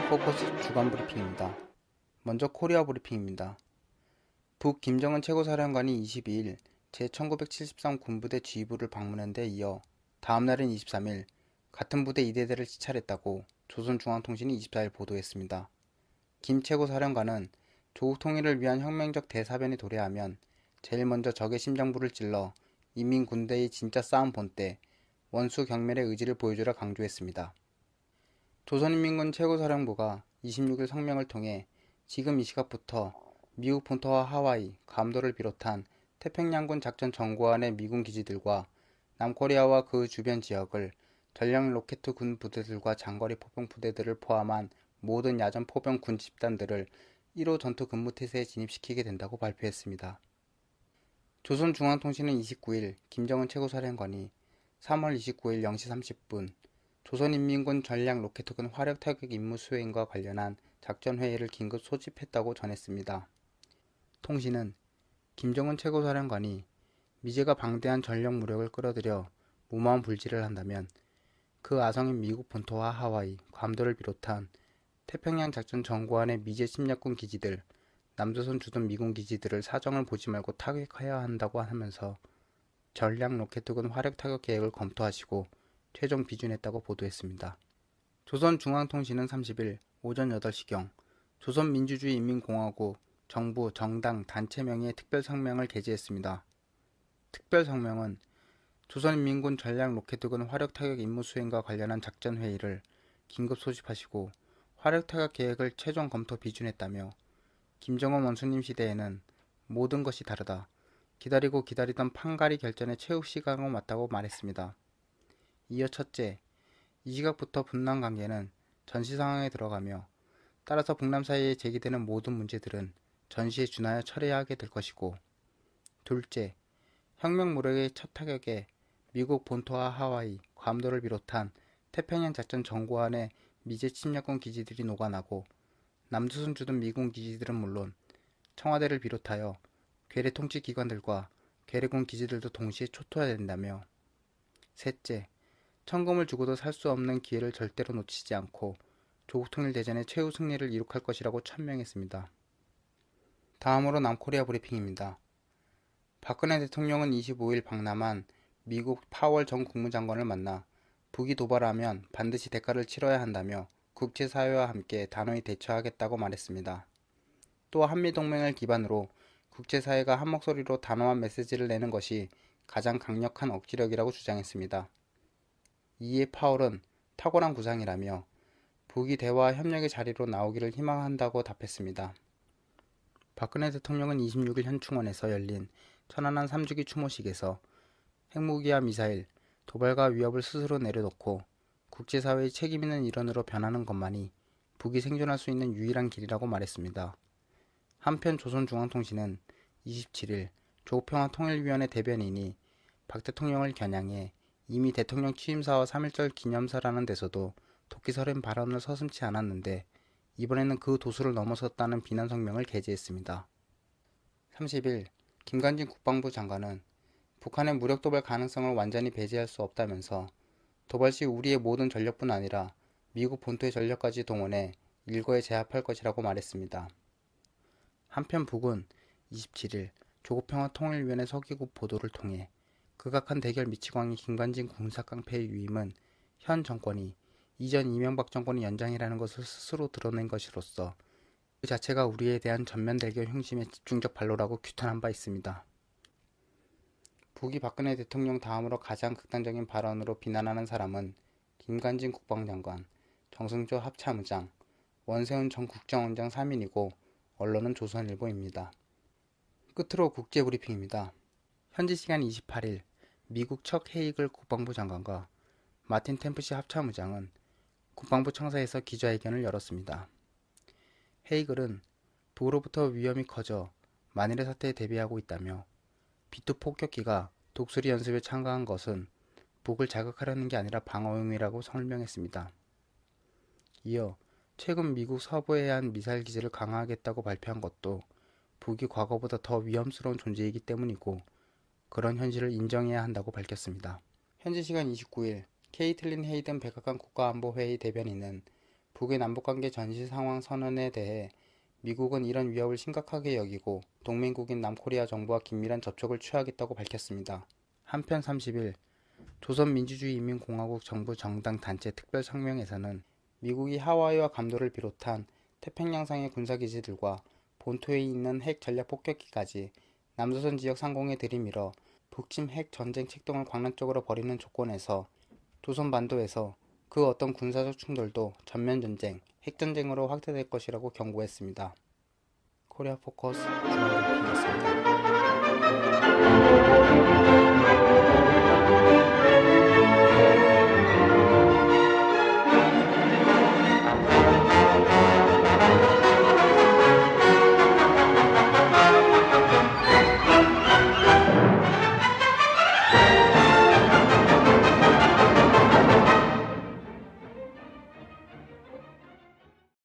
포커스 주간 브리핑입니다. 먼저 코리아 브리핑입니다. 북 김정은 최고사령관이 22일 제1973 군부대 지휘부를 방문한 데 이어 다음날인 23일 같은 부대 2대대를 지찰했다고 조선중앙통신이 24일 보도했습니다. 김 최고사령관은 조국 통일을 위한 혁명적 대사변이 도래하면 제일 먼저 적의 심장부를 찔러 인민군대의 진짜 싸움 본때 원수 경멸의 의지를 보여주라 강조했습니다. 조선인민군 최고사령부가 26일 성명을 통해 지금 이 시각부터 미국 본토와 하와이, 괌도를 비롯한 태평양군 작전 전구안의 미군 기지들과 남코리아와 그 주변 지역을 전략 로켓 군 부대들과 장거리 포병 부대들을 포함한 모든 야전 포병 군 집단들을 1호 전투 근무 태세에 진입시키게 된다고 발표했습니다. 조선중앙통신은 29일 김정은 최고사령관이 3월 29일 0시 30분 조선인민군 전략 로켓군 화력 타격 임무 수행과 관련한 작전회의를 긴급 소집했다고 전했습니다. 통신은 김정은 최고사령관이 미제가 방대한 전력 무력을 끌어들여 무모한 불지를 한다면 그 아성인 미국 본토와 하와이, 괌도를 비롯한 태평양 작전 전구안의 미제 침략군 기지들, 남조선 주둔 미군 기지들을 사정을 보지 말고 타격해야 한다고 하면서 전략 로켓군 화력 타격 계획을 검토하시고 최종 비준했다고 보도했습니다. 조선중앙통신은 30일 오전 8시경 조선민주주의인민공화국 정부, 정당, 단체 명의의 특별성명을 게재했습니다. 특별성명은 조선인민군 전략 로켓군 화력 타격 임무 수행과 관련한 작전회의를 긴급 소집하시고 화력 타격 계획을 최종 검토 비준했다며 김정은 원수님 시대에는 모든 것이 다르다. 기다리고 기다리던 판가리 결전의 최후 시간이 맞다고 말했습니다. 이어 첫째, 이 시각부터 분남 관계는 전시 상황에 들어가며 따라서 북남 사이에 제기되는 모든 문제들은 전시에 준하여 처리해야 하게 될 것이고, 둘째, 혁명 무력의 첫 타격에 미국 본토와 하와이, 괌도를 비롯한 태평양 작전 전구안의 미제 침략군 기지들이 녹아나고 남조선 주둔 미군 기지들은 물론 청와대를 비롯하여 괴뢰 통치 기관들과 괴뢰군 기지들도 동시에 초토화된다며, 셋째, 천금을 주고도 살 수 없는 기회를 절대로 놓치지 않고 조국 통일 대전의 최후 승리를 이룩할 것이라고 천명했습니다. 다음으로 남코리아 브리핑입니다. 박근혜 대통령은 25일 방남한 미국 파월 전 국무장관을 만나 북이 도발하면 반드시 대가를 치러야 한다며 국제사회와 함께 단호히 대처하겠다고 말했습니다. 또 한미동맹을 기반으로 국제사회가 한 목소리로 단호한 메시지를 내는 것이 가장 강력한 억지력이라고 주장했습니다. 이에 파월은 탁월한 구상이라며 북이 대화와 협력의 자리로 나오기를 희망한다고 답했습니다. 박근혜 대통령은 26일 현충원에서 열린 천안함 3주기 추모식에서 핵무기와 미사일, 도발과 위협을 스스로 내려놓고 국제사회의 책임있는 일원으로 변하는 것만이 북이 생존할 수 있는 유일한 길이라고 말했습니다. 한편 조선중앙통신은 27일 조국평화통일위원회 대변인이 박 대통령을 겨냥해 이미 대통령 취임사와 3.1절 기념사라는 데서도 도끼서린 발언을 서슴지 않았는데 이번에는 그 도수를 넘어섰다는 비난 성명을 게재했습니다. 30일 김관진 국방부 장관은 북한의 무력 도발 가능성을 완전히 배제할 수 없다면서 도발 시 우리의 모든 전력뿐 아니라 미국 본토의 전력까지 동원해 일거에 제압할 것이라고 말했습니다. 한편 북은 27일 조국평화통일위원회 서기국 보도를 통해 극악한 대결 미치광이 김관진 군사깡패의 유임은 현 정권이 이전 이명박 정권의 연장이라는 것을 스스로 드러낸 것으로서 그 자체가 우리에 대한 전면 대결 흉심의 집중적 발로라고 규탄한 바 있습니다. 북이 박근혜 대통령 다음으로 가장 극단적인 발언으로 비난하는 사람은 김관진 국방장관, 정승조 합참의장, 원세훈 전 국정원장 3인이고 언론은 조선일보입니다. 끝으로 국제브리핑입니다. 현지 시간 28일 미국 척 헤이글 국방부 장관과 마틴 템프시 합참의장은 국방부 청사에서 기자회견을 열었습니다. 헤이글은 북으로부터 위험이 커져 만일의 사태에 대비하고 있다며 B2 폭격기가 독수리 연습에 참가한 것은 북을 자극하려는 게 아니라 방어용이라고 설명했습니다. 이어 최근 미국 서부에 대한 미사일 기지를 강화하겠다고 발표한 것도 북이 과거보다 더 위험스러운 존재이기 때문이고 그런 현실을 인정해야 한다고 밝혔습니다. 현지 시간 29일 케이틀린 헤이든 백악관 국가안보회의 대변인은 북의 남북관계 전시 상황 선언에 대해 미국은 이런 위협을 심각하게 여기고 동맹국인 남코리아 정부와 긴밀한 접촉을 취하겠다고 밝혔습니다. 한편 30일 조선민주주의인민공화국 정부 정당 단체 특별 성명에서는 미국이 하와이와 감도를 비롯한 태평양상의 군사기지들과 본토에 있는 핵 전략 폭격기까지 남조선 지역 상공에 들이밀어 북침 핵 전쟁 책동을 광란적으로 벌이는 조건에서 조선반도에서 그 어떤 군사적 충돌도 전면전쟁, 핵전쟁으로 확대될 것이라고 경고했습니다. 코리아 포커스 주간경품이었습니다.